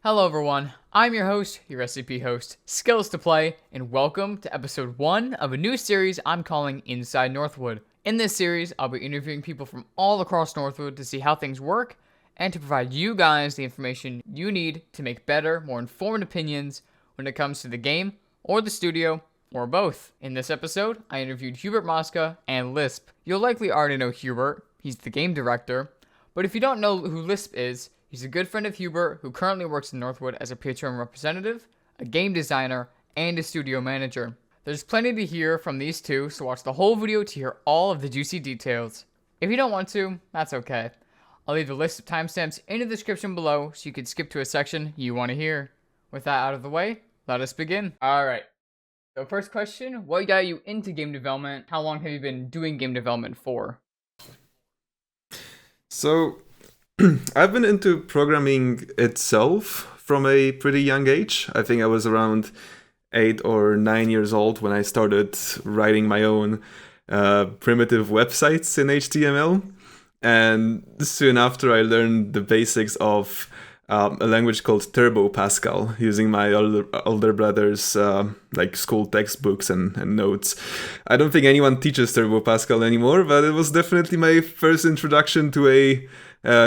Hello everyone, I'm your host, your SCP host, Skills to Play, and welcome to episode 1 of a new series I'm calling Inside Northwood. In this series, I'll be interviewing people from all across Northwood to see how things work, and to provide you guys the information you need to make better, more informed opinions when it comes to the game, or the studio, or both. In this episode, I interviewed Hubert, Moszka, and Lisp. You'll likely already know Hubert, he's the game director, but if you don't know who Lisp is, he's a good friend of Hubert who currently works in Northwood as a PHM representative, a game designer, and a studio manager. There's plenty to hear from these two, so watch the whole video to hear all of the juicy details. If you don't want to, that's okay. I'll leave the list of timestamps in the description below so you can skip to a section you want to hear. With that out of the way, let us begin. Alright, so first question, what got you into game development? How long have you been doing game development for? So, I've been into programming itself from a pretty young age. I think I was around 8 or 9 years old when I started writing my own primitive websites in HTML. And soon after, I learned the basics of a language called Turbo Pascal, using my older brother's school textbooks and notes. I don't think anyone teaches Turbo Pascal anymore, but it was definitely my first introduction to a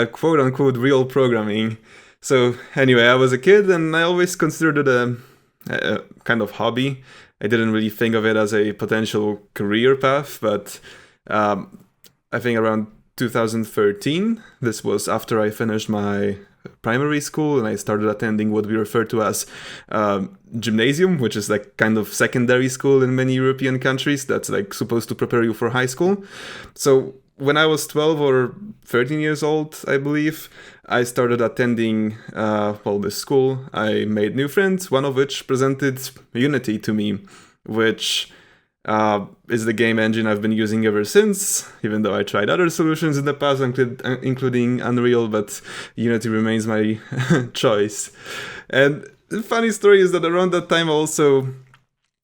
quote-unquote real programming. So anyway, I was a kid and I always considered it a kind of hobby. I didn't really think of it as a potential career path, but I think around 2013, this was after I finished my primary school and I started attending what we refer to as gymnasium, which is like kind of secondary school in many European countries that's like supposed to prepare you for high school. So when I was 12 or 13 years old, I believe, I started attending this school. I made new friends, one of which presented Unity to me, which is the game engine I've been using ever since, even though I tried other solutions in the past, including Unreal, but Unity remains my choice. And the funny story is that around that time I also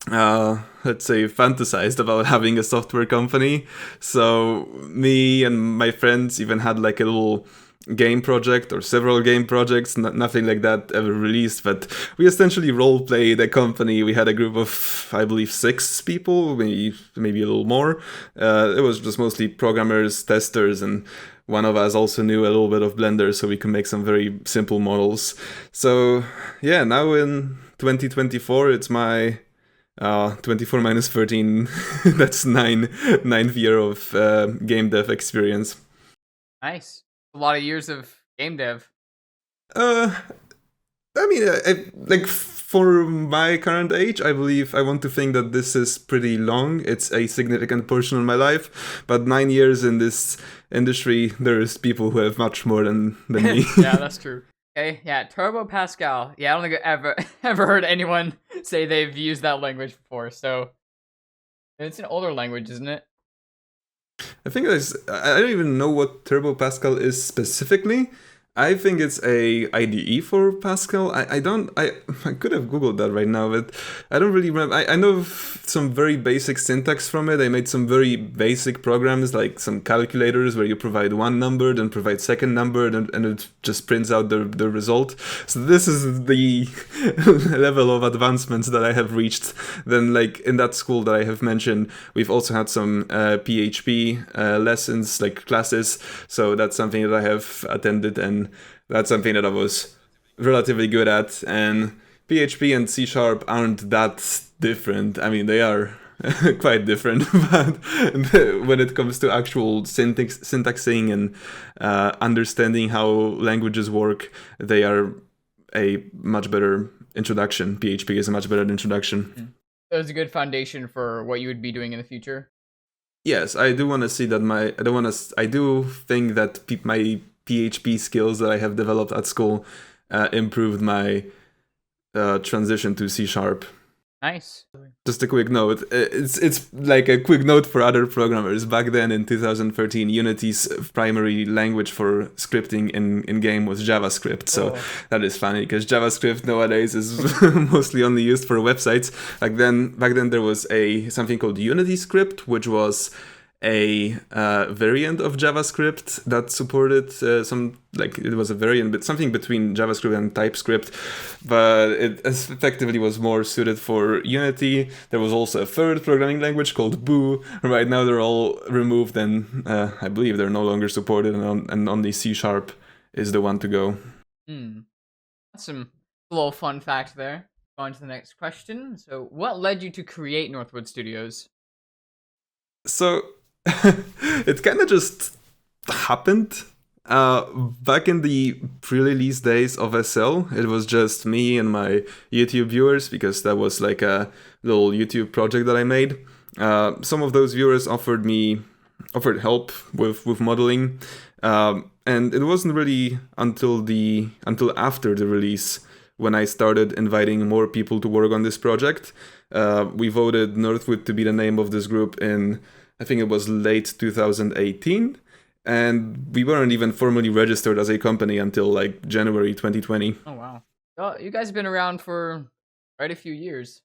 fantasized about having a software company. So me and my friends even had like a little game project or several game projects, nothing like that ever released, but we essentially role-played a company. We had a group of, I believe, 6 people, maybe a little more. It was just mostly programmers, testers, and one of us also knew a little bit of Blender, so we could make some very simple models. So yeah, now in 2024, it's my 24 minus 13, that's ninth year of game dev experience. Nice. A lot of years of game dev. For my current age, I believe I want to think that this is pretty long. It's a significant portion of my life, but 9 years in this industry, there's people who have much more than me. Yeah, that's true. Okay, yeah, Turbo Pascal. Yeah, I don't think I've ever heard anyone say they've used that language before, so it's an older language, isn't it? I think I don't even know what Turbo Pascal is specifically. I think it's a IDE for Pascal. I could have Googled that right now, but I don't really remember. I know some very basic syntax from it. I made some very basic programs, like some calculators where you provide one number, then provide second number, and it just prints out the result. So this is the level of advancements that I have reached. Then, like in that school that I have mentioned, we've also had some PHP lessons, like classes. So that's something that I have attended, and that's something that I was relatively good at. And PHP and C# aren't that different. I mean, they are quite different, but when it comes to actual syntaxing and understanding how languages work, they are a much better introduction. PHP is a much better introduction. So it's a good foundation for what you would be doing in the future. Yes, I do want to see that I do think that my PHP skills that I have developed at school improved my transition to C#. Nice. Just a quick note. It's like a quick note for other programmers. Back then in 2013, Unity's primary language for scripting in game was JavaScript. So That is funny because JavaScript nowadays is mostly only used for websites. Back then there was something called Unity Script, which was a variant of JavaScript that supported it was a variant, but something between JavaScript and TypeScript, but it effectively was more suited for Unity. There was also a third programming language called Boo. Right now they're all removed, and I believe they're no longer supported, and only C# is the one to go. That's some little fun fact there. On to the next question. So, what led you to create Northwood Studios? So, it kind of just happened. Back in the pre-release days of SL, it was just me and my YouTube viewers, because that was like a little YouTube project that I made. Some of those viewers offered help with modeling, and it wasn't really until after the release when I started inviting more people to work on this project. We voted Northwood to be the name of this group in, I think it was late 2018, and we weren't even formally registered as a company until like January 2020. Oh wow! Oh, you guys have been around for quite a few years.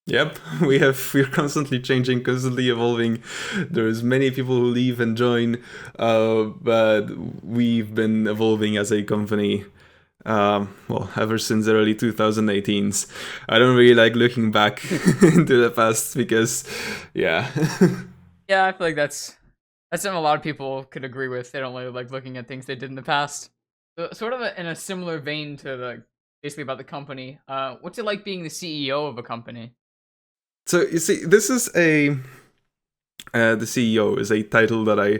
Yep, we're constantly changing, constantly evolving. There's many people who leave and join, but we've been evolving as a company. Ever since the early 2018s. I don't really like looking back into the past because, yeah. Yeah, I feel like that's something a lot of people could agree with. They don't really like looking at things they did in the past. So, sort of in a similar vein to basically about the company. What's it like being the CEO of a company? So you see, this is the CEO is a title that I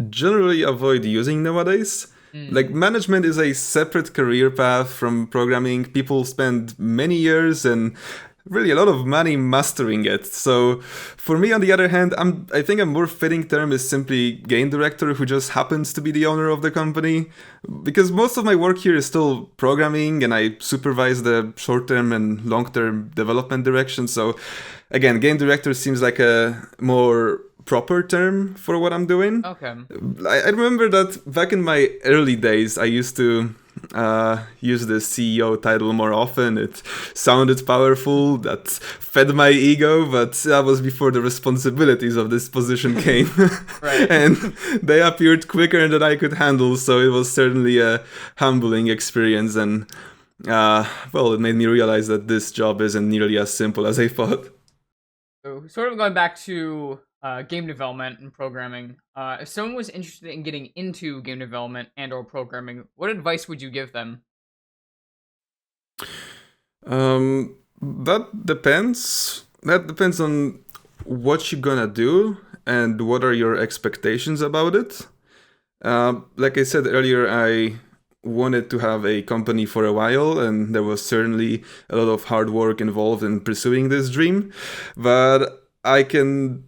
generally avoid using nowadays. Like, management is a separate career path from programming. People spend many years and really a lot of money mastering it. So for me, on the other hand, I think a more fitting term is simply game director, who just happens to be the owner of the company. Because most of my work here is still programming, and I supervise the short-term and long-term development direction. So again, game director seems like a more proper term for what I'm doing. Okay. I remember that back in my early days, I used to use the CEO title more often. It sounded powerful, that fed my ego, but that was before the responsibilities of this position came. Right. And they appeared quicker than I could handle, so it was certainly a humbling experience, and it made me realize that this job isn't nearly as simple as I thought. So, sort of going back to game development and programming, if someone was interested in getting into game development and or programming, what advice would you give them? That depends. That depends on what you're gonna do and what are your expectations about it. Like I said earlier, I wanted to have a company for a while, and there was certainly a lot of hard work involved in pursuing this dream. But I can't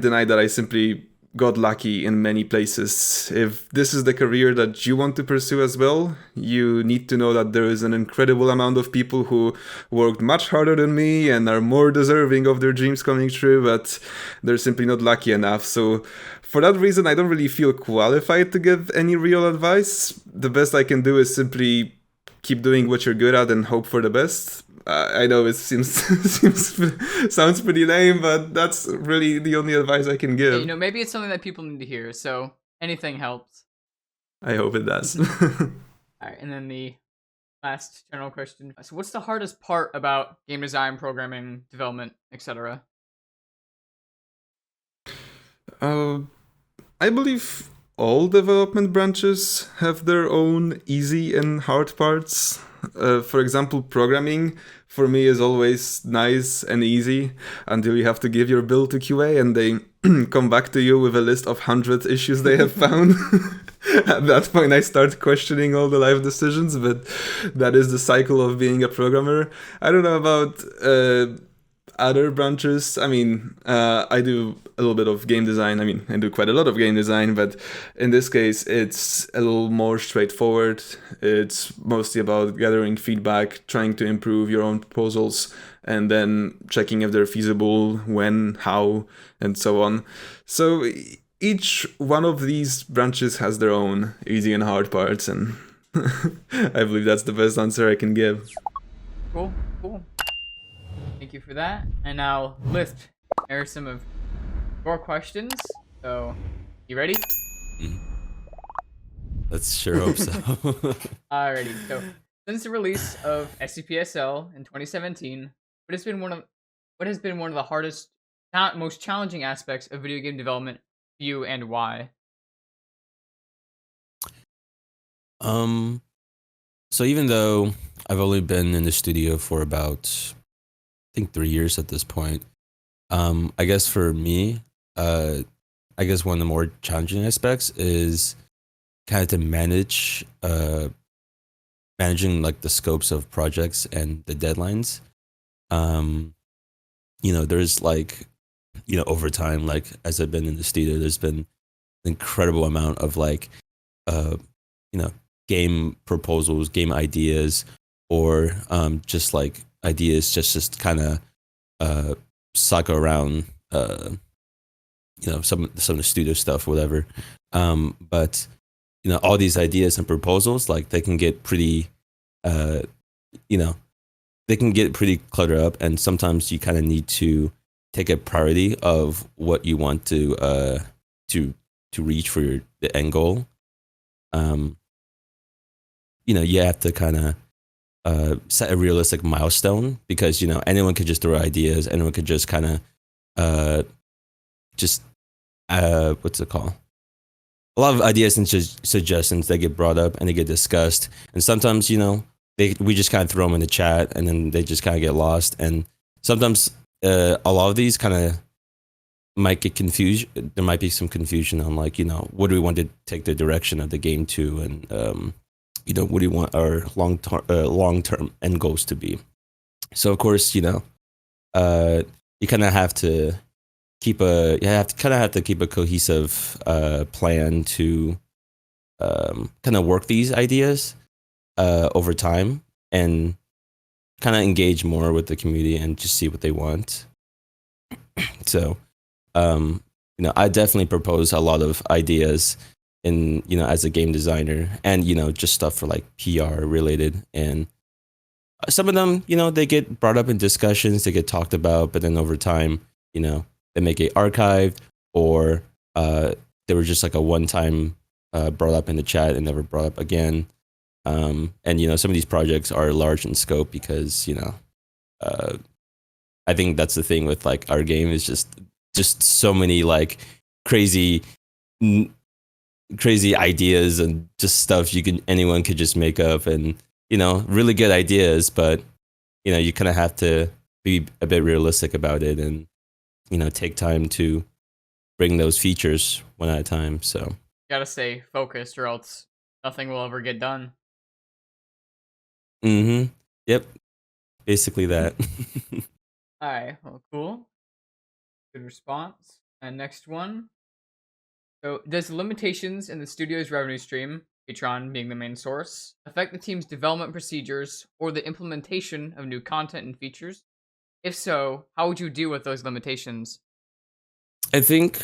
deny that I simply got lucky in many places. If this is the career that you want to pursue as well, you need to know that there is an incredible amount of people who worked much harder than me and are more deserving of their dreams coming true, but they're simply not lucky enough. So for that reason, I don't really feel qualified to give any real advice. The best I can do is simply keep doing what you're good at and hope for the best. I know it sounds pretty lame, but that's really the only advice I can give. Yeah, maybe it's something that people need to hear, so anything helps. I hope it does. Alright, and then the last general question. So what's the hardest part about game design, programming, development, etc.? I believe all development branches have their own easy and hard parts. For example, programming for me is always nice and easy until you have to give your build to QA and they come back to you with a list of 100 issues they have found. At that point, I start questioning all the life decisions, but that is the cycle of being a programmer. I don't know about other branches. I mean, I do a little bit of game design. I mean, I do quite a lot of game design, but in this case, it's a little more straightforward. It's mostly about gathering feedback, trying to improve your own proposals, and then checking if they're feasible, when, how, and so on. So each one of these branches has their own easy and hard parts, and I believe that's the best answer I can give. Cool. Thank you for that. And now, Lisp, here are some of your questions. So, you ready? Mhm. Let's sure hope so. Alrighty. So, since the release of SCPSL in 2017, what has been one of the hardest, most challenging aspects of video game development for you, and why? um, so even though I've only been in the studio for about, I think 3 years at this point, I guess for me, uh, I guess one of the more challenging aspects is kind of to managing like the scopes of projects and the deadlines. Um, there's like, over time, like as I've been in the studio, there's been an incredible amount of like, uh, you know, game proposals, game ideas, or just like ideas just kind of suck around, some of the studio stuff, whatever. But all these ideas and proposals, like they can get pretty, uh, you know, they can get pretty cluttered up, and sometimes you kind of need to take a priority of what you want to reach for the end goal. Um, you have to kind of set a realistic milestone, because anyone could just throw ideas, anyone could just kind of just what's it called? A lot of ideas and suggestions that get brought up and they get discussed, and sometimes we just kind of throw them in the chat and then they just kind of get lost, and sometimes a lot of these kind of might get confused. There might be some confusion on like what do we want to take the direction of the game to, and what do you want our long term end goals to be. So of course you kind of have to keep a cohesive plan to kind of work these ideas over time, and kind of engage more with the community and just see what they want. So I definitely propose a lot of ideas in as a game designer, and just stuff for like PR related, and some of them they get brought up in discussions, they get talked about, but then over time they may get archived, or they were just like a one time brought up in the chat and never brought up again. And some of these projects are large in scope because I think that's the thing with like our game is just so many like crazy ideas and just stuff anyone could just make up, and really good ideas, but you kind of have to be a bit realistic about it, and take time to bring those features one at a time. So Gotta stay focused, or else nothing will ever get done. yep, basically that. Alright, well, cool. Good response. And next one. So, does the limitations in the studio's revenue stream, Patreon being the main source, affect the team's development procedures or the implementation of new content and features? If so, how would you deal with those limitations? I think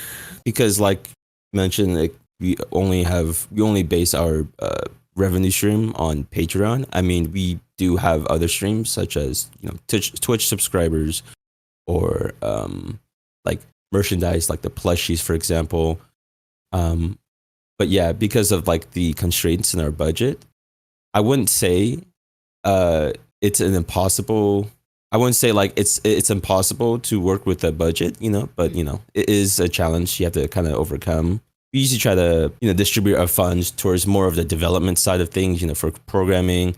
because, like mentioned, like, we only base our revenue stream on Patreon. I mean, we do have other streams such as Twitch subscribers, or like merchandise, like the plushies, for example. But yeah, because of like the constraints in our budget, I wouldn't say it's an impossible. I wouldn't say like it's impossible to work with a budget, but it is a challenge you have to kind of overcome. We usually try to distribute our funds towards more of the development side of things, for programming,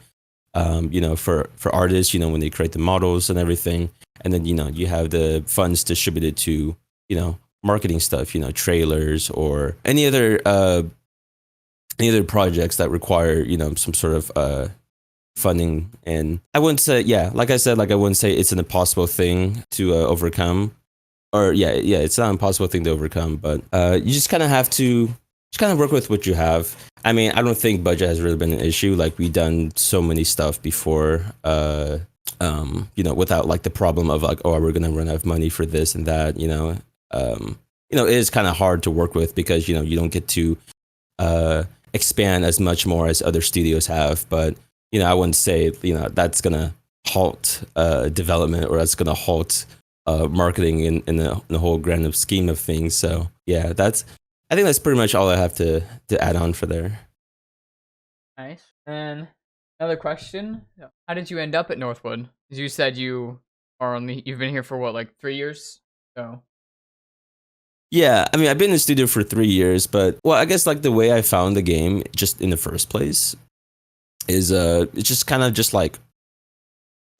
for artists, when they create the models and everything, and then you have the funds distributed to marketing stuff, trailers or any other projects that require some sort of funding. And I wouldn't say, like I said, like I wouldn't say it's an impossible thing to overcome, or it's not an impossible thing to overcome, but you just kind of have to just kind of work with what you have. I mean, I don't think budget has really been an issue. Like we've done so many stuff before, without like the problem of like, oh, we're gonna run out of money for this and that. It is kind of hard to work with because you don't get to expand as much more as other studios have. But I wouldn't say that's gonna halt development, or that's gonna halt marketing in the whole grand scheme of things. So yeah, I think that's pretty much all I have to add on for there. Nice. And another question: how did you end up at Northwood? As you said, you've been here for what, like 3 years? So Yeah, I mean, I've been in the studio for 3 years, but well, I guess like the way I found the game just in the first place is it's just kind of just like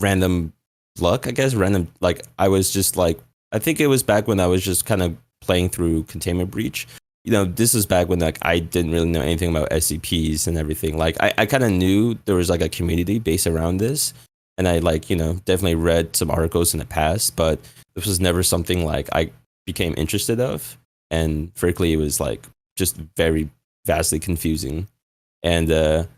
random luck, I guess. Random, like I was just like, I think it was back when I was just kind of playing through Containment Breach. This was back when like I didn't really know anything about SCPs and everything. Like I kind of knew there was like a community based around this, and I like definitely read some articles in the past, but this was never something like I became interested of. And frankly, it was like just very vastly confusing. And I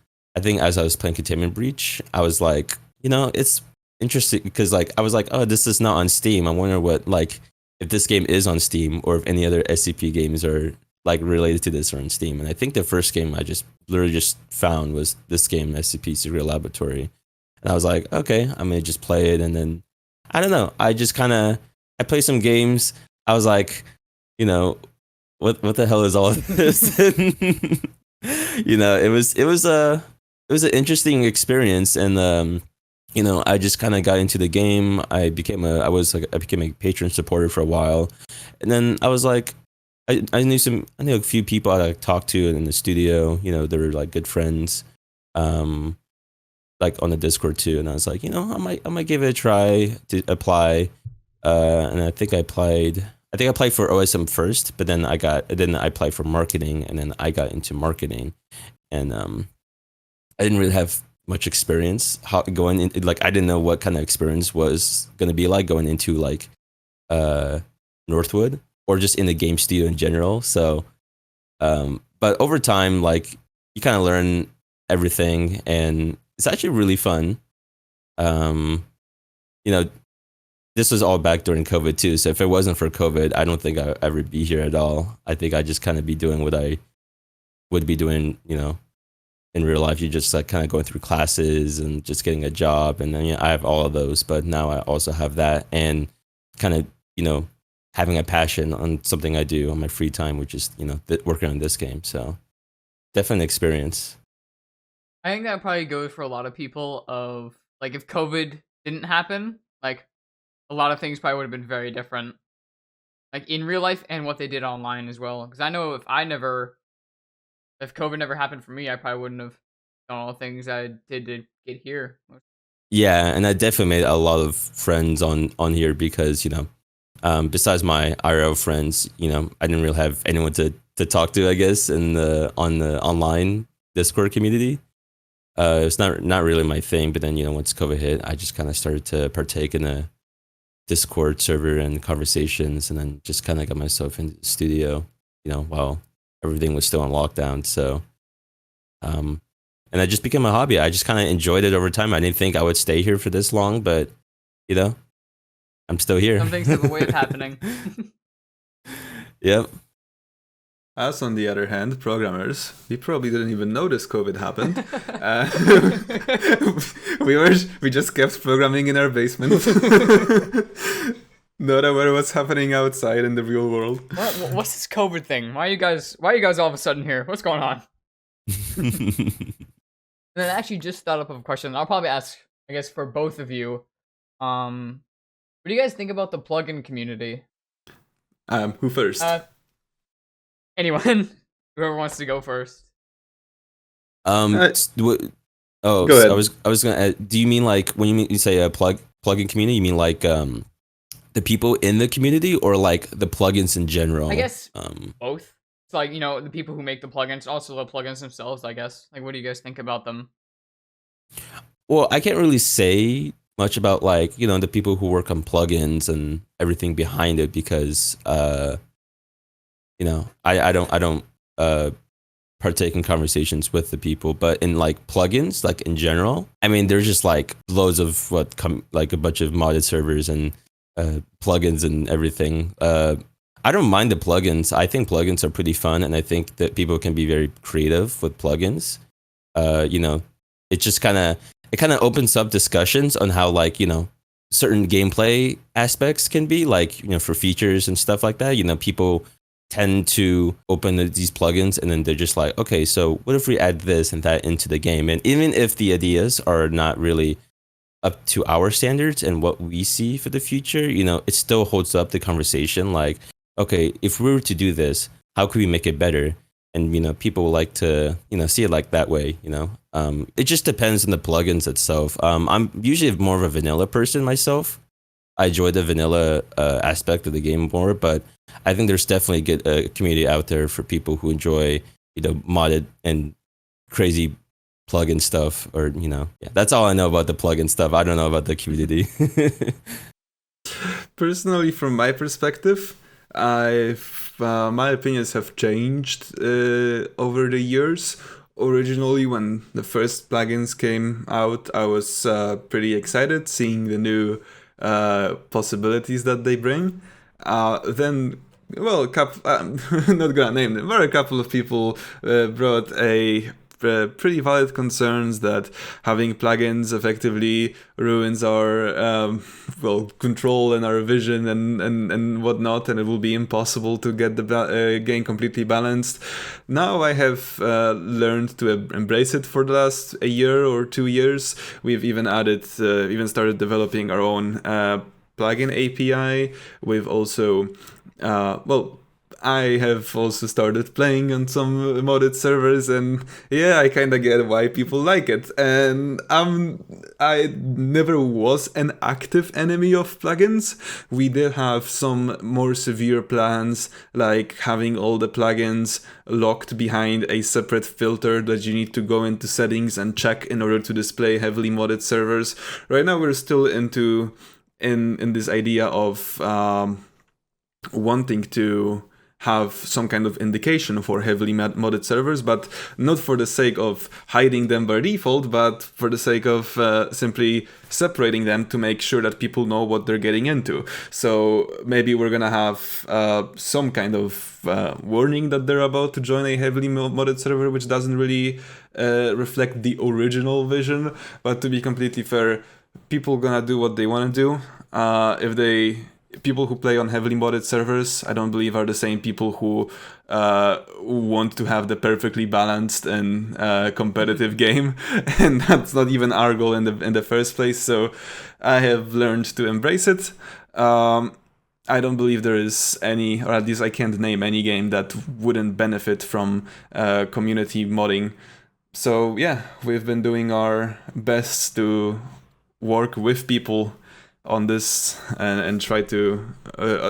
think as I was playing Containment Breach, I was like, it's interesting because like I was like, oh, this is not on Steam. I wonder what, like, if this game is on Steam or if any other SCP games are like related to this or on Steam. And I think the first game I just literally just found was this game, scpsecretlaboratory. And I was like, okay, I'm gonna just play it. And then I don't know, I played some games. I was like, what the hell is all of this? It was an interesting experience. And I just kind of got into the game. I became a patron supporter for a while, and then I was like, I knew a few people I talked to in the studio. They were like good friends, like on the Discord too. And I was like, I might give it a try to apply. And I think I applied for OSM first, but then I applied for marketing, and then I got into marketing, and I didn't really have much experience going in. Like I didn't know what kind of experience was going to be like going into like Northwood or just in the game studio in general. So, but over time, like you kind of learn everything, and it's actually really fun. This was all back during COVID too. So if it wasn't for COVID, I don't think I'd ever be here at all. I think I'd just kind of be doing what I would be doing, in real life. You're just like kind of going through classes and just getting a job. And then I have all of those, but now I also have that and kind of, having a passion on something I do on my free time, which is, working on this game. So definitely an experience. I think that probably goes for a lot of people of like, if COVID didn't happen, like a lot of things probably would have been very different, like in real life and what they did online as well. Because I know if COVID never happened for me, I probably wouldn't have done all the things I did to get here. Yeah, and I definitely made a lot of friends on here because, besides my IRL friends, I didn't really have anyone to talk to, I guess, on the online Discord community. It's not really my thing, but then, once COVID hit, I just kind of started to partake in a Discord server and conversations, and then just kind of got myself into the studio, while everything was still on lockdown. So, and it just became a hobby. I just kind of enjoyed it over time. I didn't think I would stay here for this long, but, I'm still here. Some things have a way of happening. Yep. Us, on the other hand, programmers, we probably didn't even notice COVID happened. We just kept programming in our basement. Not aware what's happening outside in the real world. What's this COVID thing? Why are you guys all of a sudden here? What's going on? And then I actually just thought up of a question. I'll probably ask, I guess, for both of you. What do you guys think about the plugin community? Who first? Anyone, whoever wants to go first. Go ahead. I was gonna add, do you mean like when you say a plugin community, you mean like the people in the community or like the plugins in general? I guess both. It's like, the people who make the plugins, also the plugins themselves, I guess. Like, what do you guys think about them? Well, I can't really say much about like, the people who work on plugins and everything behind it because I don't partake in conversations with the people, but in like plugins, like in general, I mean, there's just like loads of like a bunch of modded servers and plugins and everything. I don't mind the plugins. I think plugins are pretty fun, and I think that people can be very creative with plugins. It just kind of opens up discussions on how, like, certain gameplay aspects can be, like, for features and stuff like that. People tend to open these plugins and then they're just like, okay, so what if we add this and that into the game? And even if the ideas are not really up to our standards and what we see for the future, it still holds up the conversation. Like, okay, if we were to do this, how could we make it better? And people like to see it like that way. It just depends on the plugins itself. I'm usually more of a vanilla person myself. I enjoy the vanilla aspect of the game more, but I think there's definitely a good community out there for people who enjoy modded and crazy plugin stuff. Or that's all I know about the plugin stuff. I don't know about the community. Personally, from my perspective, my opinions have changed over the years. Originally, when the first plugins came out, I was pretty excited seeing the new possibilities that they bring. Then, well, not gonna name them, but a couple of people brought pretty valid concerns that having plugins effectively ruins our control and our vision and whatnot, and it will be impossible to get the game completely balanced. Now I have learned to embrace it for the last a year or 2 years. We've even started developing our own plugin API. We've also I have also started playing on some modded servers, and yeah, I kind of get why people like it. And I never was an active enemy of plugins. We did have some more severe plans, like having all the plugins locked behind a separate filter that you need to go into settings and check in order to display heavily modded servers. Right now, we're still in this idea of wanting to have some kind of indication for heavily modded servers, but not for the sake of hiding them by default, but for the sake of simply separating them to make sure that people know what they're getting into. So maybe we're gonna have some kind of warning that they're about to join a heavily modded server, which doesn't really reflect the original vision. But to be completely fair, people gonna do what they want to do. People who play on heavily modded servers, I don't believe, are the same people who want to have the perfectly balanced and competitive game, and that's not even our goal in the first place. So I have learned to embrace it. I don't believe there is any, or at least I can't name any game that wouldn't benefit from community modding. So yeah, we've been doing our best to work with people on this and try to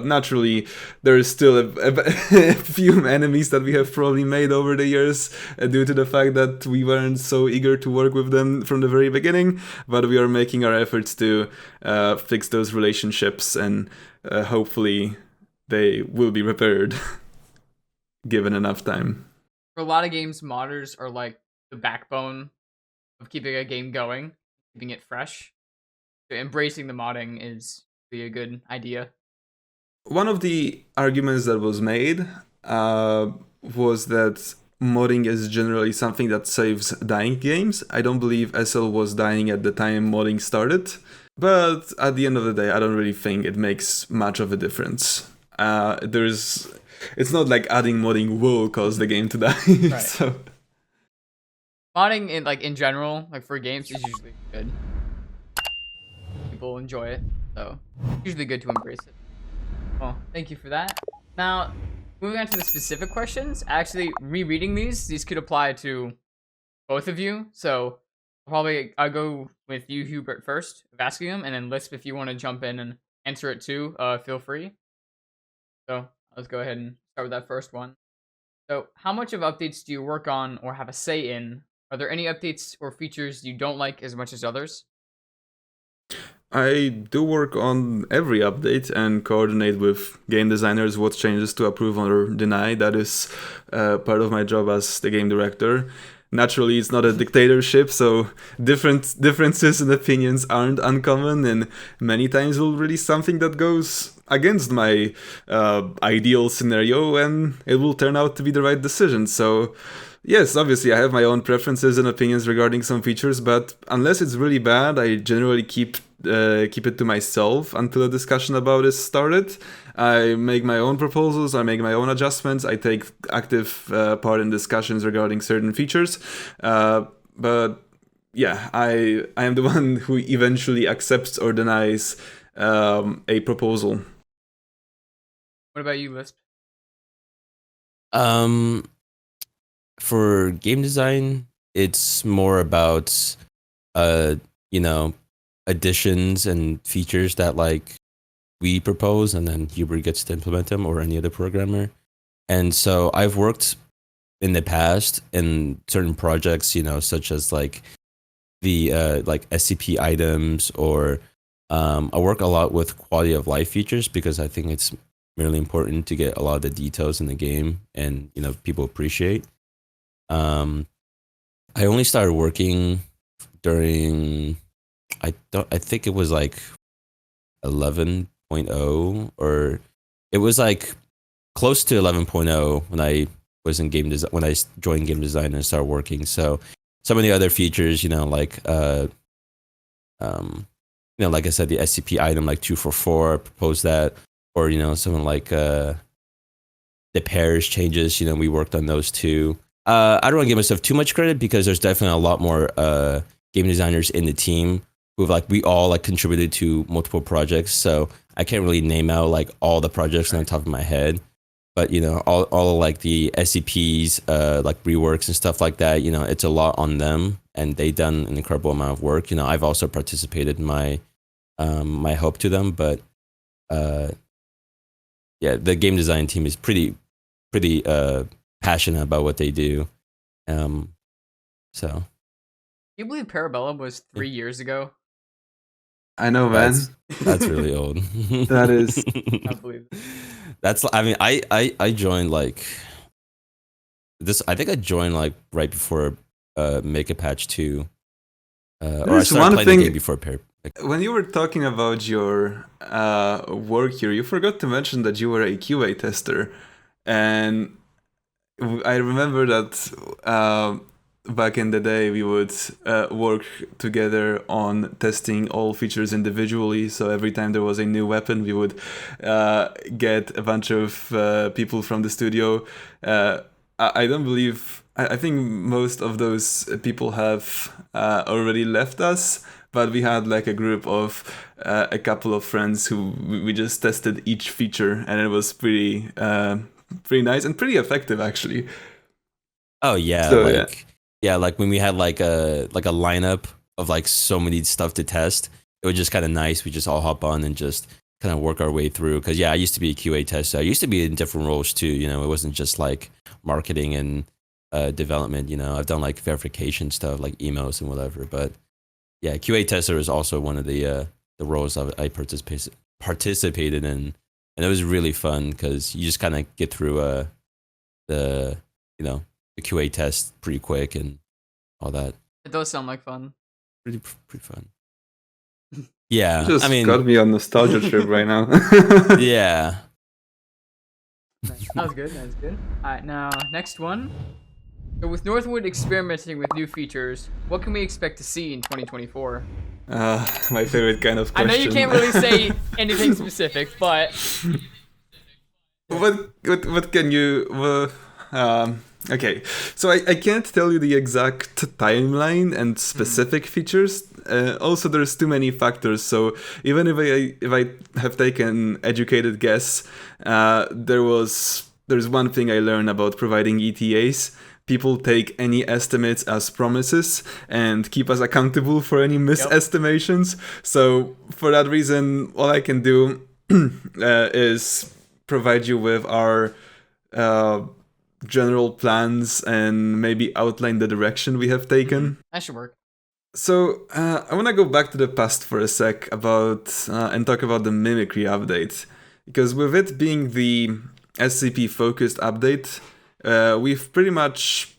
naturally there is still a few enemies that we have probably made over the years due to the fact that we weren't so eager to work with them from the very beginning, but we are making our efforts to fix those relationships, and hopefully they will be repaired given enough time. For a lot of games, modders are like the backbone of keeping a game going, keeping it fresh. Embracing the modding is really a good idea. One of the arguments that was made was that modding is generally something that saves dying games. I don't believe SL was dying at the time modding started, but at the end of the day, I don't really think it makes much of a difference. It's not like adding modding will cause the game to die. Right. So modding in general, like for games, is usually good. People enjoy it, so it's usually good to embrace it. Well, thank you for that. Now, moving on to the specific questions. Actually, rereading these could apply to both of you. So I'll go with you, Hubert, first of asking them, and then Lisp, if you want to jump in and answer it too, feel free. So let's go ahead and start with that first one. So how much of updates do you work on or have a say in? Are there any updates or features you don't like as much as others? I do work on every update and coordinate with game designers what changes to approve or deny. That is part of my job as the game director. Naturally, it's not a dictatorship, so differences in opinions aren't uncommon, and many times we'll release something that goes against my ideal scenario, and it will turn out to be the right decision. So yes, obviously I have my own preferences and opinions regarding some features, but unless it's really bad, I generally keep keep it to myself until a discussion about it started. I make my own proposals, I make my own adjustments, I take active part in discussions regarding certain features. But yeah, I am the one who eventually accepts or denies a proposal. What about you, Lisp? For game design, it's more about additions and features that like we propose, and then Hubert gets to implement them, or any other programmer. And so I've worked in the past in certain projects, such as like the like SCP items, or I work a lot with quality of life features because I think it's really important to get a lot of the details in the game and people appreciate. I only started working during I think it was like 11.0, or it was like close to 11.0 when I was in game design, when I joined game design and started working. So some of the other features, like like I said, the SCP item like 244, proposed that, or something like the pairs changes. We worked on those too. I don't want to give myself too much credit because there's definitely a lot more game designers in the team who've like we all like contributed to multiple projects. So I can't really name out like all the projects on the top of my head, but all like the SCPs, like reworks and stuff like that. It's a lot on them, and they done an incredible amount of work. I've also participated in my help to them, but yeah, the game design team is pretty passionate about what they do. So Can you believe Parabellum was 3 years ago? I know, man. That's really old. That is. I believe it. I joined like this. I think I joined like right before Make a Patch 2. Or I started playing the game before When you were talking about your work here, you forgot to mention that you were a QA tester. And I remember that back in the day, we would work together on testing all features individually. So every time there was a new weapon, we would get a bunch of people from the studio. I don't believe... I think most of those people have already left us, but we had like a group of a couple of friends who we just tested each feature, and it was pretty nice and pretty effective, actually. Oh yeah, so, like when we had like a lineup of like so many stuff to test, it was just kind of nice. We just all hop on and just kind of work our way through. Because I used to be a QA tester. I used to be in different roles too. It wasn't just like marketing and development. I've done like verification stuff, like emails and whatever. But yeah, QA tester is also one of the roles I participated in, and it was really fun because you just kind of get through the QA test pretty quick and all that. It does sound like fun. Pretty fun. Yeah, you just got me on nostalgia trip right now. Yeah. That was good. All right, now next one. So with Northwood experimenting with new features, what can we expect to see in 2024? My favorite kind of question. I know you can't really say anything specific, but what can you? Okay, so I can't tell you the exact timeline and specific features. Also, there's too many factors. So even if I have taken educated guess, there's one thing I learned about providing ETAs. People take any estimates as promises and keep us accountable for any misestimations. So for that reason, all I can do is provide you with our general plans and maybe outline the direction we have taken. That should work. So I want to go back to the past for a sec and talk about the mimicry update, because with it being the SCP focused update, we've pretty much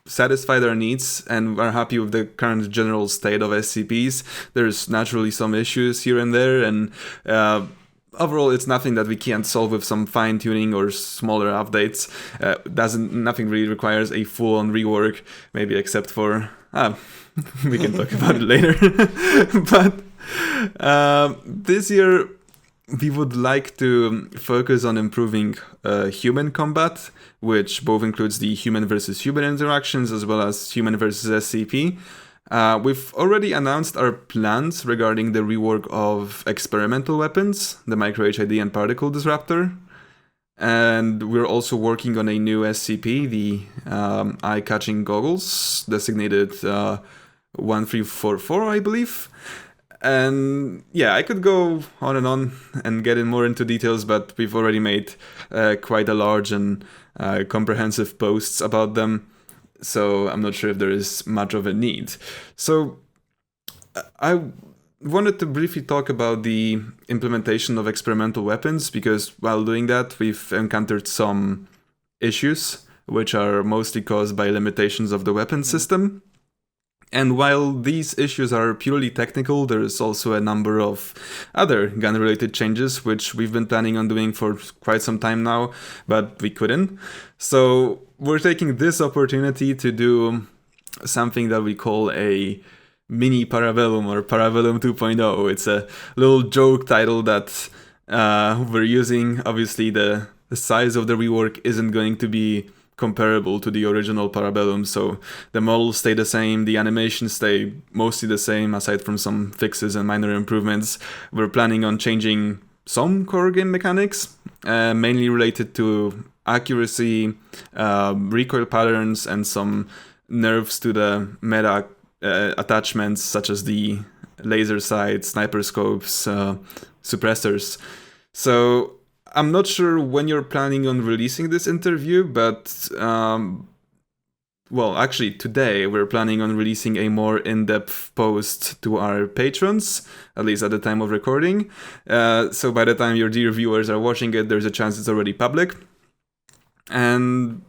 satisfied our needs and are happy with the current general state of SCPs. There's naturally some issues here and there, and overall it's nothing that we can't solve with some fine-tuning or smaller updates. Nothing really requires a full-on rework, maybe except for We can talk about it later. But this year, we would like to focus on improving human combat, which both includes the human versus human interactions as well as human versus SCP. We've already announced our plans regarding the rework of experimental weapons, the Micro HID and Particle Disruptor. And we're also working on a new SCP, the eye-catching goggles, designated 1344, I believe. And yeah, I could go on and get in more into details, but we've already made quite a large and comprehensive posts about them. So I'm not sure if there is much of a need. So I wanted to briefly talk about the implementation of experimental weapons, because while doing that, we've encountered some issues, which are mostly caused by limitations of the weapon system. And while these issues are purely technical, there is also a number of other gun-related changes, which we've been planning on doing for quite some time now, but we couldn't. So we're taking this opportunity to do something that we call a mini Parabellum or Parabellum 2.0. It's a little joke title that we're using. Obviously, the size of the rework isn't going to be comparable to the original Parabellum, so the models stay the same, the animations stay mostly the same, aside from some fixes and minor improvements. We're planning on changing some core game mechanics, mainly related to accuracy, recoil patterns, and some nerfs to the meta attachments such as the laser sights, sniper scopes, suppressors. So I'm not sure when you're planning on releasing this interview, but well, actually today we're planning on releasing a more in-depth post to our patrons, at least at the time of recording. So by the time your dear viewers are watching it, there's a chance it's already public. And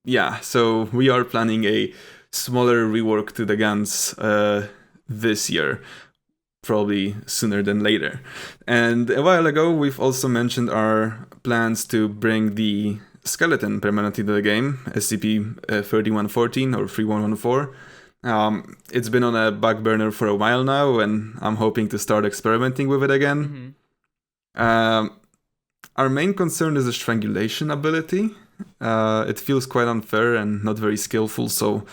yeah, so we are planning a smaller rework to the guns this year, probably sooner than later. And a while ago, we've also mentioned our plans to bring the skeleton permanently to the game, SCP-3114 or 3114. It's been on a back burner for a while now, and I'm hoping to start experimenting with it again. Our main concern is the strangulation ability. It feels quite unfair and not very skillful, so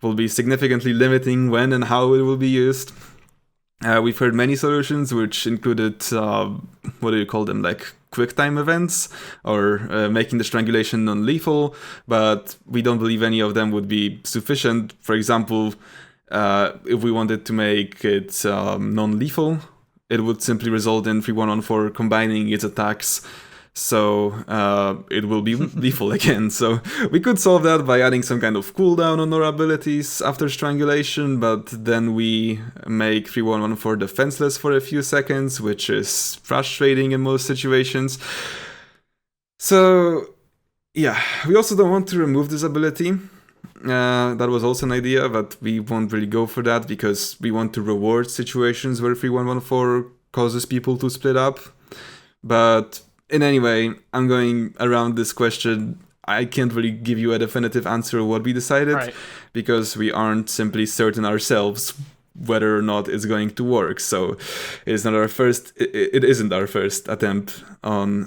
we'll be significantly limiting when and how it will be used. We've heard many solutions, which included, what do you call them, like quick-time events, or making the strangulation non-lethal, but we don't believe any of them would be sufficient. For example, if we wanted to make it non-lethal, it would simply result in 3114 combining its attacks, so it will be lethal again. So we could solve that by adding some kind of cooldown on our abilities after strangulation, but then we make 3114 defenseless for a few seconds, which is frustrating in most situations. So yeah, we also don't want to remove this ability. That was also an idea, but we won't really go for that because we want to reward situations where 3114 causes people to split up. But in any way, I'm going around this question. I can't really give you a definitive answer of what we decided, because we aren't simply certain ourselves whether or not it's going to work. So it's not our first. It isn't our first attempt on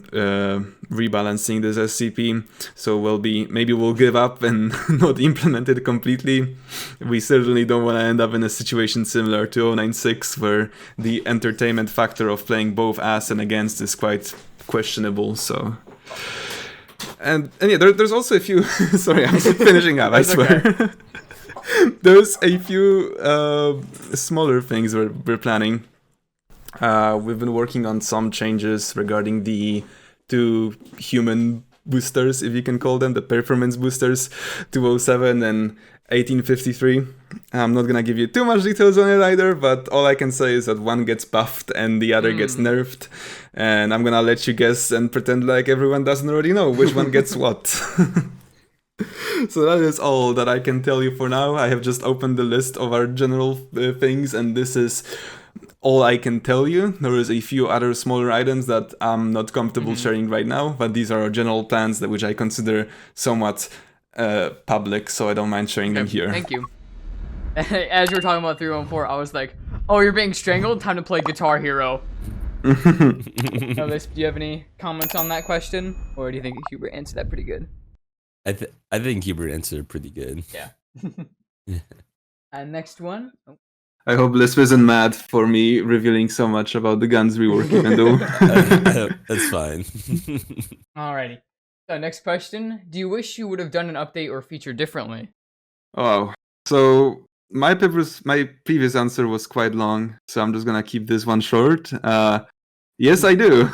rebalancing this SCP. So maybe we'll give up and not implement it completely. We certainly don't want to end up in a situation similar to 096, where the entertainment factor of playing both as and against is quite questionable. So and yeah, there's also a few sorry, I'm finishing up. I swear. Okay. There's a few smaller things we're planning. We've been working on some changes regarding the two human boosters, if you can call them, the performance boosters, 207 and 1853. I'm not gonna give you too much details on it either, but all I can say is that one gets buffed and the other gets nerfed, and I'm gonna let you guess and pretend like everyone doesn't already know which one gets what. So that is all that I can tell you for now. I have just opened the list of our general things, and this is all I can tell you. There is a few other smaller items that I'm not comfortable sharing right now, but these are our general plans which I consider somewhat public, so I don't mind sharing them here. Thank you. As you were talking about 314, I was like, oh, you're being strangled? Time to play Guitar Hero. Now, Lisp, do you have any comments on that question? Or do you think Hubert answered that pretty good? I think Hubert answered pretty good. Yeah. Next one. Oh. I hope Lisp isn't mad for me revealing so much about the guns rework, even though. That's fine. Alrighty. So next question. Do you wish you would have done an update or feature differently? Oh, so my previous answer was quite long, so I'm just gonna keep this one short. Yes, I do.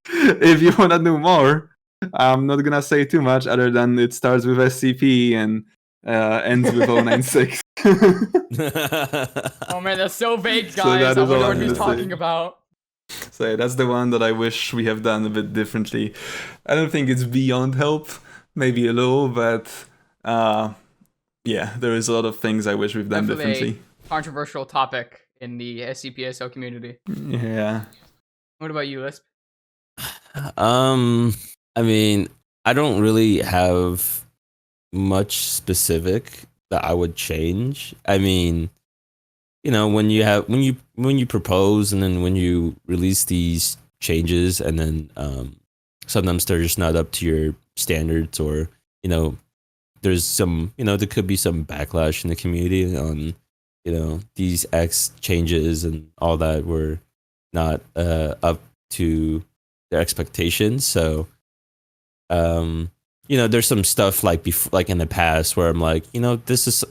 If you wanna know more, I'm not gonna say too much other than it starts with SCP and ends with 096. Oh man, that's so vague, So guys. that I is wonder all what I'm he's gonna talking say. about. So that's the one that I wish we have done a bit differently. I don't think it's beyond help, maybe a little, but yeah, there is a lot of things I wish we've done Definitely differently. a controversial topic in the SCPSO community. Yeah. What about you, Lisp? I mean, I don't really have much specific that I would change. I mean, you know, when you propose and then when you release these changes and then sometimes they're just not up to your standards, or you know, there's some, you know, there could be some backlash in the community on, you know, these X changes and all that were not up to their expectations. So you know, there's some stuff like like in the past where I'm like, you know,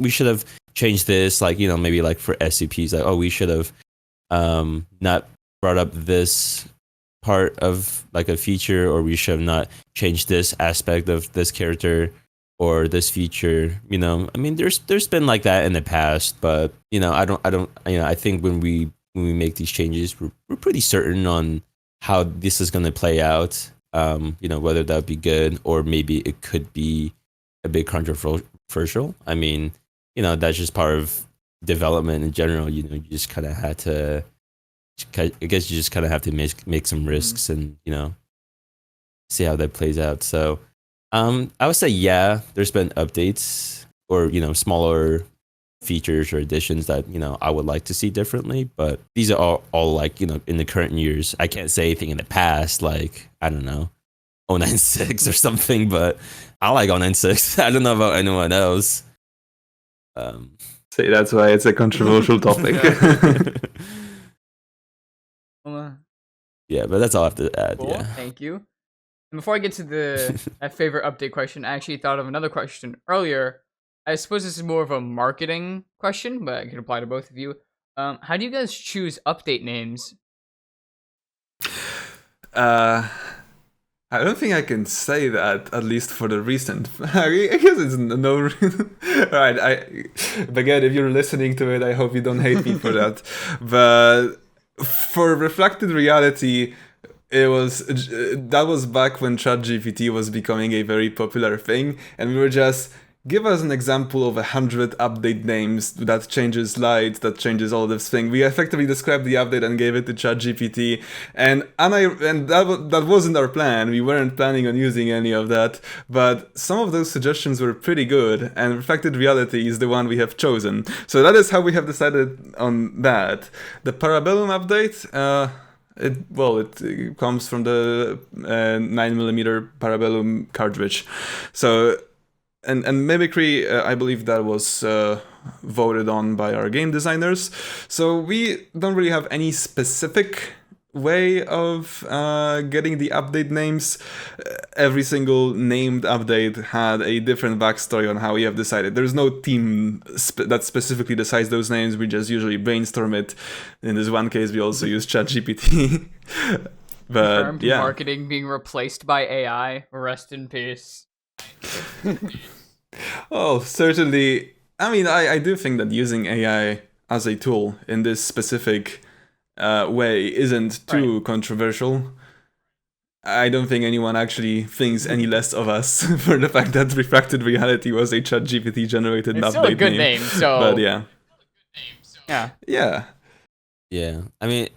we should have changed this, like, you know, maybe like for SCPs, like, oh, we should have not brought up this part of like a feature, or we should have not changed this aspect of this character or this feature. You know, I mean, there's been like that in the past, but you know, I don't, you know, I think when we make these changes, we're pretty certain on how this is going to play out. You know, whether that would be good or maybe it could be a bit controversial. I mean, you know, that's just part of development in general. You know, you just kind of had to, I guess you just kind of have to make some risks and, you know, see how that plays out. So I would say, yeah, there's been updates or, you know, smaller features or additions that, you know, I would like to see differently, but these are all like, you know, in the current years. I can't say anything in the past, like, I don't know, 096 or something, but I like 096. I don't know about anyone else. See, that's why it's a controversial topic. Yeah, but that's all I have to add. Cool, Yeah. thank you. And before I get to the favorite update question, I actually thought of another question earlier. I suppose this is more of a marketing question, but it could apply to both of you. How do you guys choose update names? I don't think I can say that, at least for the recent. I guess it's no. Alright, again, if you're listening to it, I hope you don't hate me for that. But for reflected reality, that was back when ChatGPT was becoming a very popular thing, and we were just, give us an example of 100 update names that changes light, that changes all this thing. We effectively described the update and gave it to ChatGPT, and that wasn't our plan. We weren't planning on using any of that, but some of those suggestions were pretty good, and reflected reality is the one we have chosen. So that is how we have decided on that. The Parabellum update, it comes from the 9mm Parabellum cartridge. So. And Mimicry, I believe that was voted on by our game designers. So we don't really have any specific way of getting the update names. Every single named update had a different backstory on how we have decided. There's no team that specifically decides those names. We just usually brainstorm it. In this one case, we also use ChatGPT. But Confirmed yeah. Marketing being replaced by AI. Rest in peace. Oh, certainly. I mean, I do think that using AI as a tool in this specific way isn't too controversial. I don't think anyone actually thinks any less of us for the fact that refracted reality was a ChatGPT generated It's update still a good name, so. But yeah. Yeah. Yeah. I mean,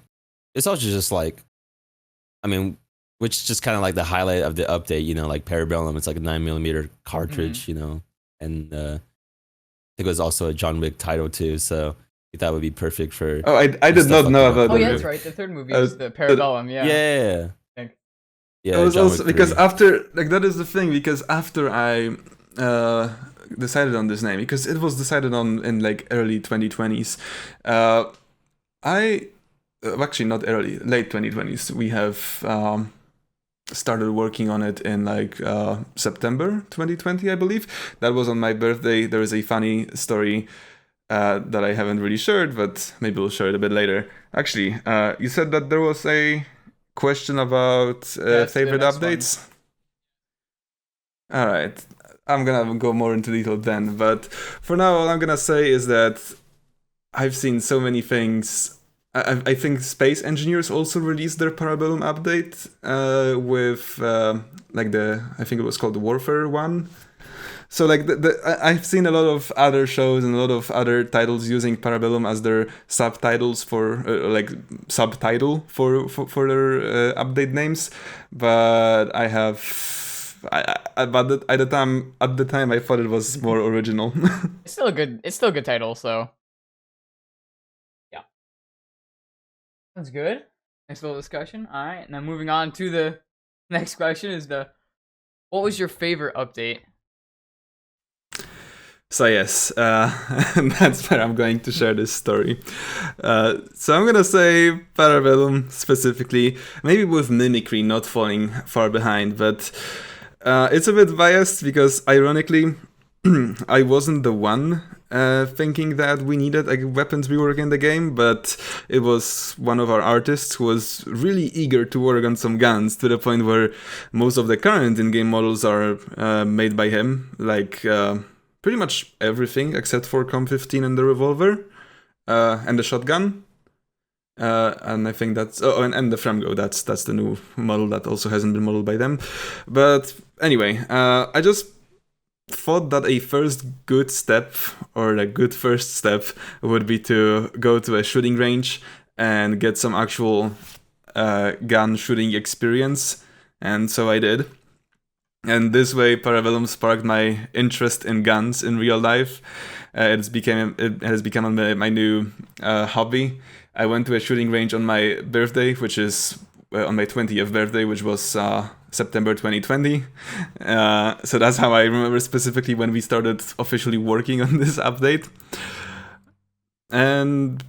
it's also just like, I mean, which is just kind of like the highlight of the update, you know, like Parabellum, it's like a 9mm cartridge, you know, and think it was also a John Wick title too. So that would be perfect for. Oh, I did stuff not like know that. about Oh that. yeah, that's right. The third movie is the Parabellum. Yeah. Yeah. think. Yeah. It was John also Wick because 3. after, like, that is the thing, because after I decided on this name, because it was decided on in like early 2020s, actually not early, late 2020s, we have started working on it in like September 2020, I believe. That was on my birthday. There is a funny story that I haven't really shared, but maybe we'll share it a bit later. Actually, you said that there was a question about That's the favorite next one. updates. All right, I'm gonna go more into detail then, but for now, all I'm gonna say is that I've seen so many things. I think Space Engineers also released their Parabellum update with like I think it was called the Warfare one. So like I've seen a lot of other shows and a lot of other titles using Parabellum as their subtitles for like subtitle for their update names, but I have. But at the time, I thought it was more original. It's still a good title. So yeah, that's good. Nice little discussion. All right, now moving on to the next question is what was your favorite update? So yes, that's where I'm going to share this story. So I'm gonna say Parabellum specifically, maybe with Mimicry not falling far behind, but it's a bit biased because ironically, I wasn't the one thinking that we needed a weapons rework in the game, but it was one of our artists who was really eager to work on some guns to the point where most of the current in-game models are made by him, like pretty much everything except for Com15 and the revolver and the shotgun. And I think that's and the Fremgo. That's the new model that also hasn't been modeled by them. But anyway, I just thought that a first good step or a good first step would be to go to a shooting range and get some actual gun shooting experience, and so I did. And this way, Parabellum sparked my interest in guns in real life. It has become my new hobby. I went to a shooting range on my birthday, which is on my 20th birthday, which was September 2020. So that's how I remember specifically when we started officially working on this update. And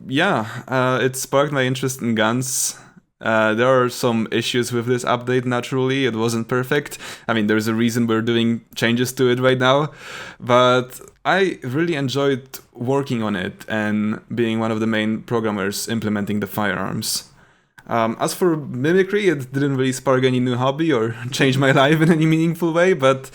yeah, it sparked my interest in guns. There are some issues with this update, naturally. It wasn't perfect. I mean, there's a reason we're doing changes to it right now. But I really enjoyed working on it and being one of the main programmers implementing the firearms. As for Mimicry, it didn't really spark any new hobby or change my life in any meaningful way, but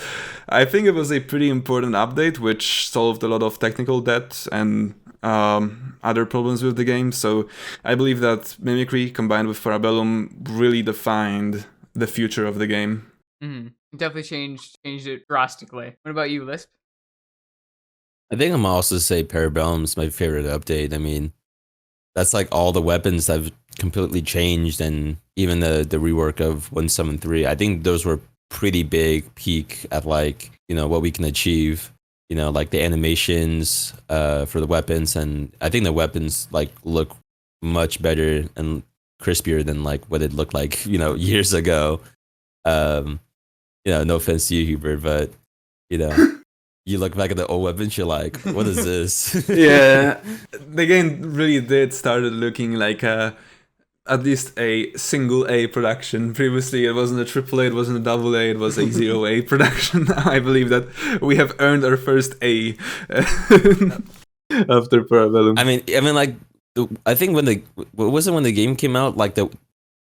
I think it was a pretty important update which solved a lot of technical debt and other problems with the game. So I believe that Mimicry combined with Parabellum really defined the future of the game. Mm-hmm. Definitely changed it drastically. What about you, Lisp? I think I'm also say Parabellum's my favorite update. I mean, that's like all the weapons have completely changed, and even the rework of 173. I think those were pretty big peak at like, you know, what we can achieve. You know, like the animations for the weapons, and I think the weapons like look much better and crispier than like what it looked like, you know, years ago. You know, no offense to you, Hubert, but you know, you look back at the old weapons, you're like, what is this? Yeah, the game really did started looking like at least a single A production. Previously, it wasn't a triple A, it wasn't a double A, it was a 0A production. I believe that we have earned our first A after Parabellum. I mean, like, I think when the game came out, like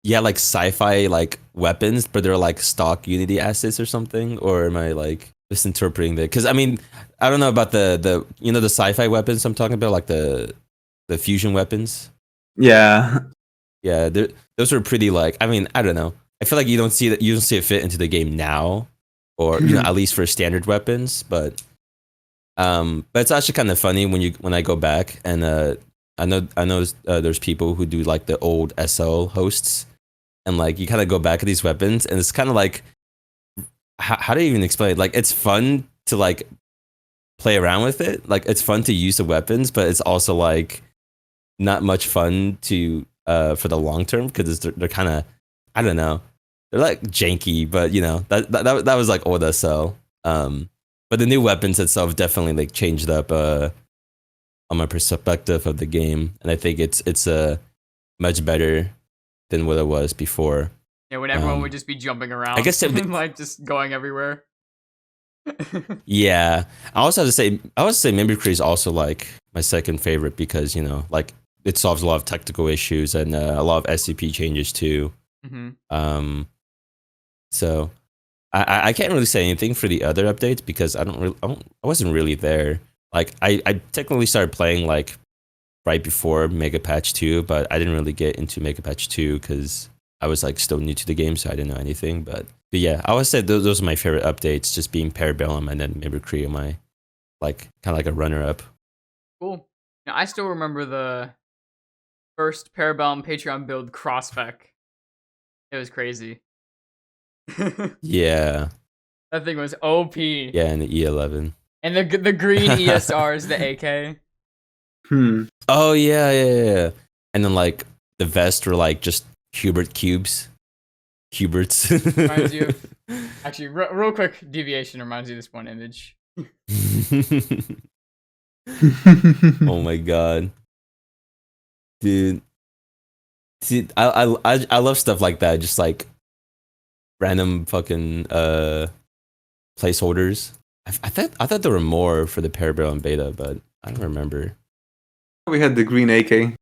like sci-fi like weapons, but they're like stock Unity assets or something, or am I like misinterpreting that? Because I mean, I don't know about the you know the sci-fi weapons I'm talking about, like the fusion weapons. Yeah. Yeah, those are pretty like, I mean, I don't know. I feel like you don't see it fit into the game now, or you know, at least for standard weapons. But it's actually kind of funny when I go back and I know there's people who do like the old SL hosts, and like you kind of go back at these weapons, and it's kind of like how do you even explain it? Like it's fun to like play around with it. Like it's fun to use the weapons, but it's also like not much fun to for the long term because they're kind of, I don't know, they're like janky, but you know that was like Oda, so but the new weapons itself definitely like changed up on my perspective of the game, and I think it's much better than what it was before. Yeah, when everyone would just be jumping around, I guess and like just going everywhere. Yeah, I would say Mimicry is also like my second favorite because, you know, like it solves a lot of technical issues and a lot of SCP changes too. Mm-hmm. So I can't really say anything for the other updates because I wasn't really there. Like I technically started playing like right before Mega Patch 2, but I didn't really get into Mega Patch 2 because I was like still new to the game, so I didn't know anything. But yeah, I would say those are my favorite updates, just being Parabellum and then Mimicry are my like kind of like a runner-up. Cool. Now, I still remember the first Parabellum Patreon build Crossfec. It was crazy. Yeah. That thing was OP. Yeah, and the E11. And the green ESR is the AK. Oh yeah. And then like the vest were like just Hubert cubes. Huberts. Reminds you of, actually, real quick deviation reminds you of this one image. Oh my god, dude. See, I love stuff like that. Just like random fucking placeholders. I thought there were more for the Parabellum beta, but I don't remember. We had the green AK,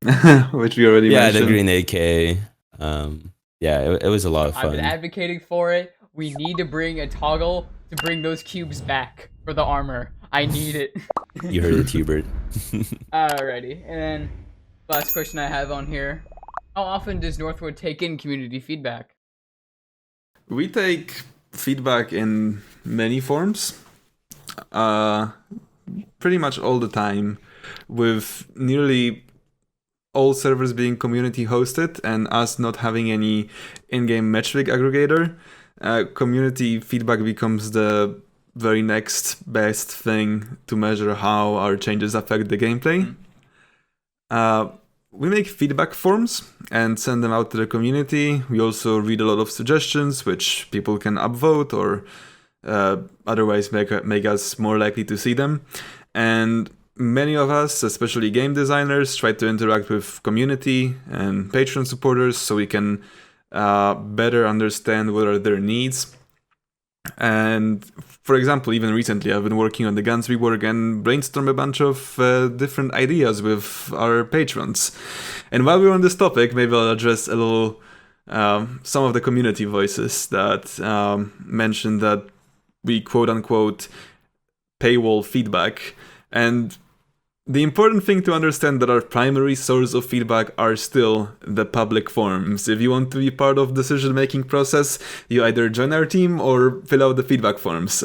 which we already mentioned. Yeah, the green AK. Yeah, it was a lot of fun. I've been advocating for it. We need to bring a toggle to bring those cubes back for the armor. I need it. You heard it, Hubert. Alrighty, and then last question I have on here: how often does Northwood take in community feedback? We take feedback in many forms, pretty much all the time, with nearly all servers being community hosted and us not having any in-game metric aggregator. Community feedback becomes the very next best thing to measure how our changes affect the gameplay. We make feedback forms and send them out to the community. We also read a lot of suggestions, which people can upvote or otherwise make us more likely to see them. And many of us, especially game designers, try to interact with community and Patreon supporters so we can better understand what are their needs. And for example, even recently, I've been working on the Guns rework and brainstorm a bunch of different ideas with our patrons. And while we're on this topic, maybe I'll address a little some of the community voices that mentioned that we quote-unquote paywall feedback. And the important thing to understand that our primary source of feedback are still the public forums. If you want to be part of the decision-making process, you either join our team or fill out the feedback forms.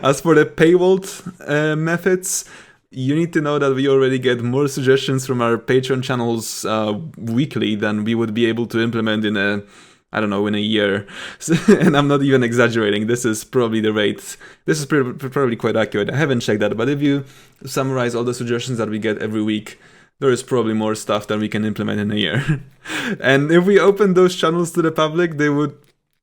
As for the paywalled methods, you need to know that we already get more suggestions from our Patreon channels weekly than we would be able to implement in a year. And I'm not even exaggerating. This is probably the rate. This is probably quite accurate. I haven't checked that, but if you summarize all the suggestions that we get every week, there is probably more stuff than we can implement in a year. And if we open those channels to the public, they would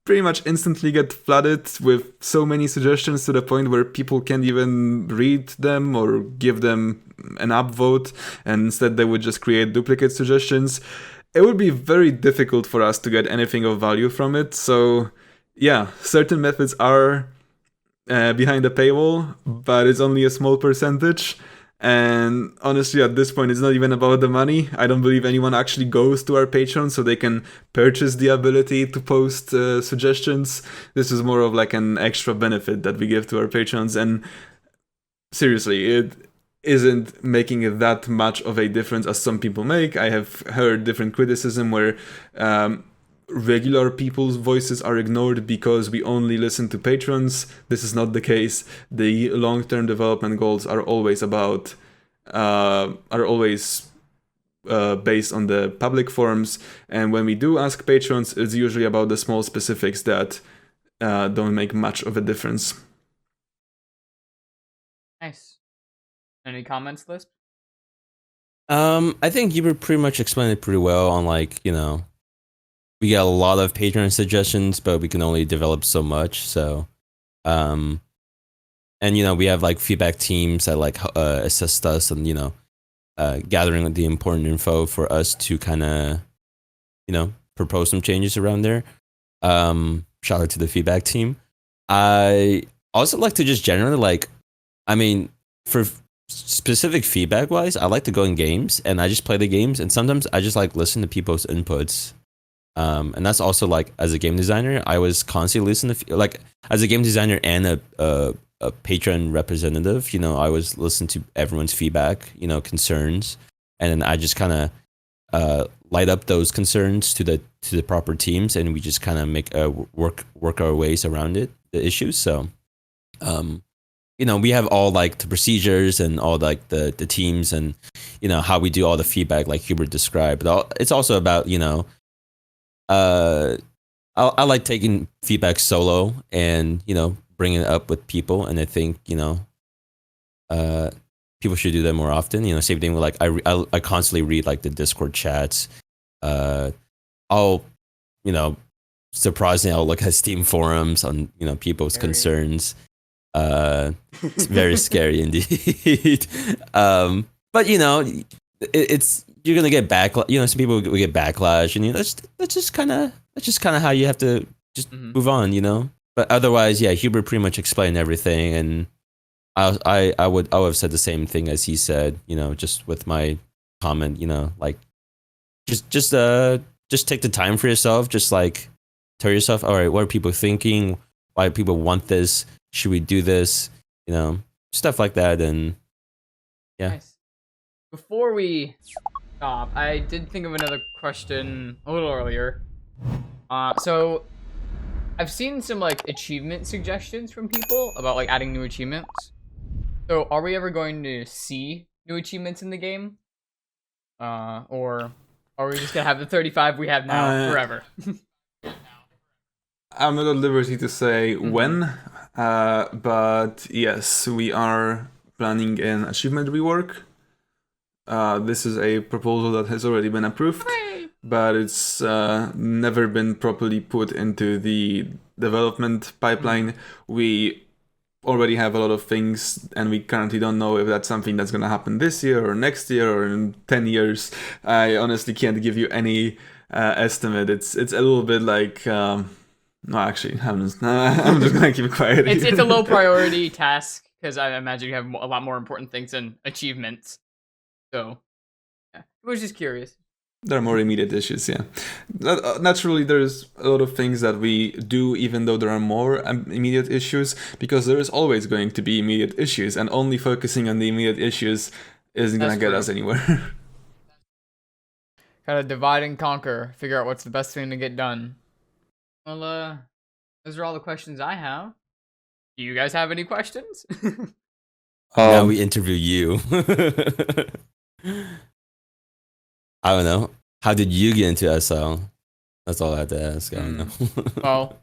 pretty much instantly get flooded with so many suggestions to the point where people can't even read them or give them an upvote, and instead they would just create duplicate suggestions. It would be very difficult for us to get anything of value from it. So yeah, certain methods are behind the paywall, but it's only a small percentage. And honestly, at this point, it's not even about the money. I don't believe anyone actually goes to our Patreon so they can purchase the ability to post suggestions. This is more of like an extra benefit that we give to our patrons. And seriously, it isn't making it that much of a difference as some people make. I have heard different criticism where regular people's voices are ignored because we only listen to patrons. This is not the case. The long-term development goals are always based on the public forums, and when we do ask patrons, it's usually about the small specifics that don't make much of a difference. Nice. Any comments, Lisp? I think you pretty much explained it pretty well on like, we get a lot of Patreon suggestions, but we can only develop so much. So, and we have like feedback teams that like assist us and gathering the important info for us to kind of propose some changes around there. Shout out to the feedback team. I also like to just generally like, I mean, for specific feedback wise, I like to go in games and I just play the games, and sometimes I just like listen to people's inputs. And that's also like as a game designer, I was constantly listening to like as a game designer and a patron representative. I was listening to everyone's feedback, concerns, and then I just kind of light up those concerns to the proper teams, and we just kind of make work our ways around the issues. So, we have all like the procedures and all like the teams and how we do all the feedback like Hubert described. But it's also about I like taking feedback solo and bringing it up with people, and I think people should do that more often. Same thing with like I constantly read like the Discord chats. I'll surprisingly I'll look at Steam forums on people's concerns. It's very scary indeed. But it's you're gonna get backlash. Some people will get backlash, and that's just kind of how you have to just move on. But otherwise, yeah, Hubert pretty much explained everything, and I would have said the same thing as he said. Just with my comment, like just take the time for yourself. Just like tell yourself, all right, what are people thinking? Why do people want this? Should we do this? Stuff like that, and yeah. Nice. Before we stop, I did think of another question a little earlier. So I've seen some like achievement suggestions from people about like adding new achievements. So are we ever going to see new achievements in the game? Or are we just gonna have the 35 we have now forever? I'm not at liberty to say when, but yes, we are planning an achievement rework. This is a proposal that has already been approved, but it's never been properly put into the development pipeline. We already have a lot of things, and we currently don't know if that's something that's going to happen this year or next year or in 10 years. I honestly can't give you any estimate. It's a little bit like... no, actually, I'm just gonna keep it quiet. It's a low priority task because I imagine you have a lot more important things than achievements. So, yeah, I was just curious. There are more immediate issues, yeah. Naturally, there's a lot of things that we do, even though there are more immediate issues, because there is always going to be immediate issues, and only focusing on the immediate issues isn't gonna get us anywhere. Gotta divide and conquer. Figure out what's the best thing to get done. Well, those are all the questions I have. Do you guys have any questions? Now we interview you. I don't know. How did you get into SL? That's all I had to ask. I don't know. Well,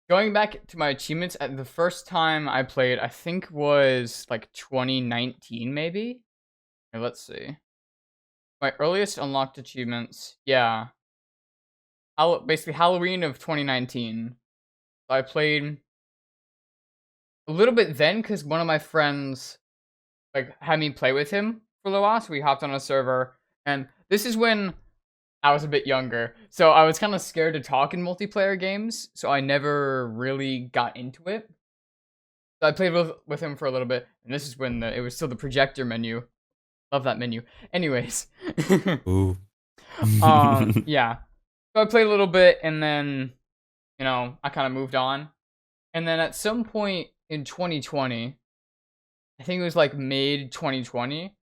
going back to my achievements, the first time I played, I think was like 2019, maybe? Here, let's see. My earliest unlocked achievements, yeah. Basically Halloween of 2019. So I played a little bit then because one of my friends like had me play with him for a little while, so we hopped on a server, and this is when I was a bit younger, so I was kind of scared to talk in multiplayer games, so I never really got into it. So I played with him for a little bit, and this is when it was still the projector menu. Love that menu. Anyways. Ooh. Yeah. So I played a little bit, and then, I kind of moved on. And then at some point in 2020, I think it was like mid 2020,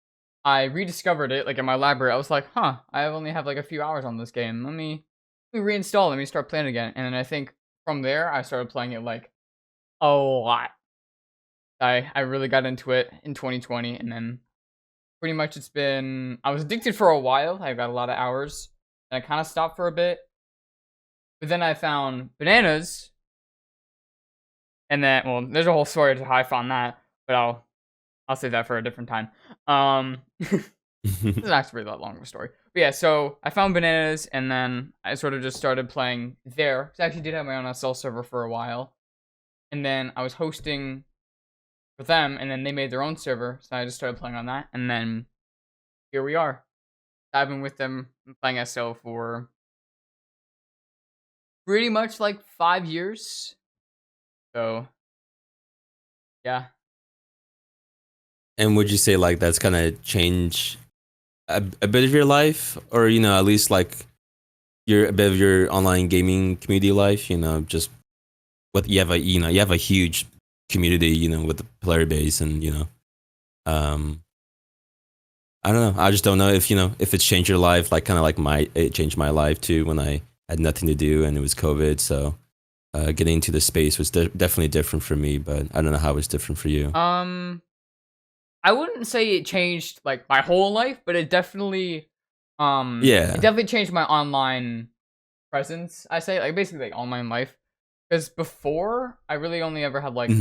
I rediscovered it, like in my library. I was like, I only have like a few hours on this game. Let me reinstall, let me start playing again. And then I think from there, I started playing it like a lot. I really got into it in 2020, and then pretty much I was addicted for a while. I got a lot of hours, and I kind of stopped for a bit. But then I found bananas, and then, well, there's a whole story to how I found that, but I'll I'll save that for a different time. This is actually that long of a story. But yeah, so I found Bananas, and then I sort of just started playing there. 'Cause I actually did have my own SL server for a while. And then I was hosting for them, and then they made their own server, so I just started playing on that. And then here we are. I've been with them playing SL for pretty much like 5 years. So, yeah. And would you say like that's kind of changed a bit of your life, or at least like a bit of your online gaming community life? Just what you have a huge community, with the player base, and I don't know. I just don't know if it's changed your life, like kind of like it changed my life too when I had nothing to do and it was COVID. So getting into the space was definitely different for me, but I don't know how it was different for you. I wouldn't say it changed like my whole life, but it definitely Yeah. it definitely changed my online presence. I say like basically like online life, because before I really only ever had like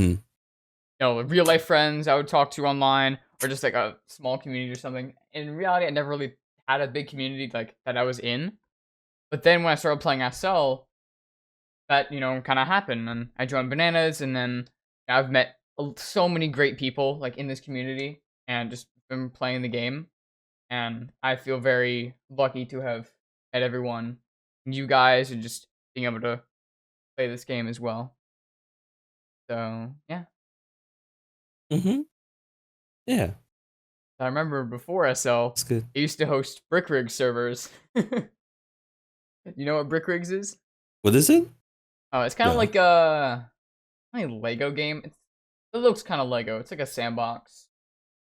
real life friends I would talk to online, or just like a small community or something. In reality, I never really had a big community like that I was in. But then when I started playing SL, that kind of happened, and I joined Bananas, and then I've met so many great people like in this community, and just been playing the game. And I feel very lucky to have met everyone, you guys, and just being able to play this game as well. So yeah. Yeah. I remember before SL, That's good. I used to host Brick Rig servers. You know what Brick Rigs is? What is it? Oh, it's kind of No. like a Lego game. It looks kind of Lego. It's like a sandbox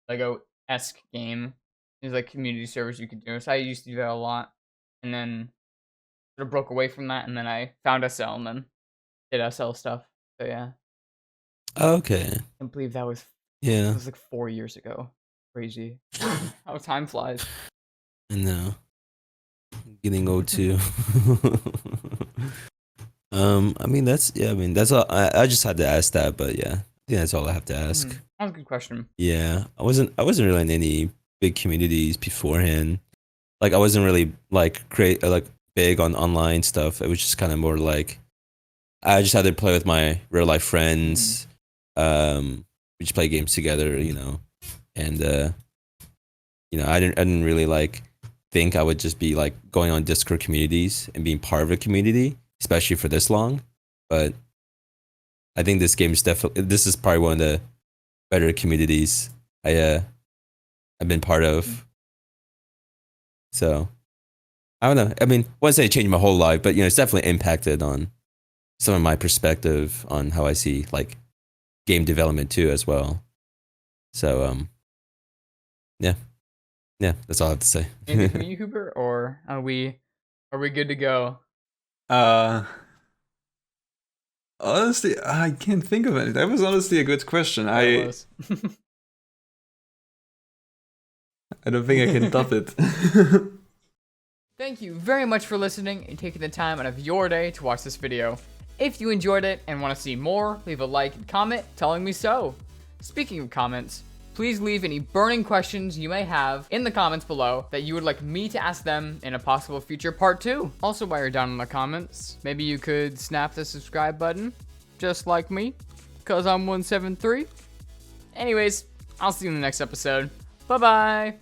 Lego-esque game. There's like community servers you could do. So I used to do that a lot, and then sort of broke away from that, and then I found SL, and then did SL stuff. So yeah, Okay. I can't believe that was Yeah. like 4 years ago. Crazy how time flies. I know. Getting old too. I mean that's all. I just had to ask that, but yeah, I think that's all I have to ask. That was a good question. Yeah, I wasn't really in any big communities beforehand. Like I wasn't really like big on online stuff. It was just kind of more like I just had to play with my real life friends. We just play games together, and I didn't really like think I would just be like going on Discord communities and being part of a community, especially for this long. But I think this is probably one of the better communities I've been part of. So I don't know. I mean, I wouldn't say it changed my whole life, but it's definitely impacted on some of my perspective on how I see like game development too as well. So yeah, that's all I have to say. Anything from you, Hubert, or are we good to go? Honestly, I can't think of it. That was honestly a good question. That was. I don't think I can top it. Thank you very much for listening and taking the time out of your day to watch this video. If you enjoyed it and want to see more, leave a like and comment telling me so. Speaking of comments, please leave any burning questions you may have in the comments below that you would like me to ask them in a possible future part 2. Also, while you're down in the comments, maybe you could snap the subscribe button, just like me, because I'm 173. Anyways, I'll see you in the next episode. Bye-bye!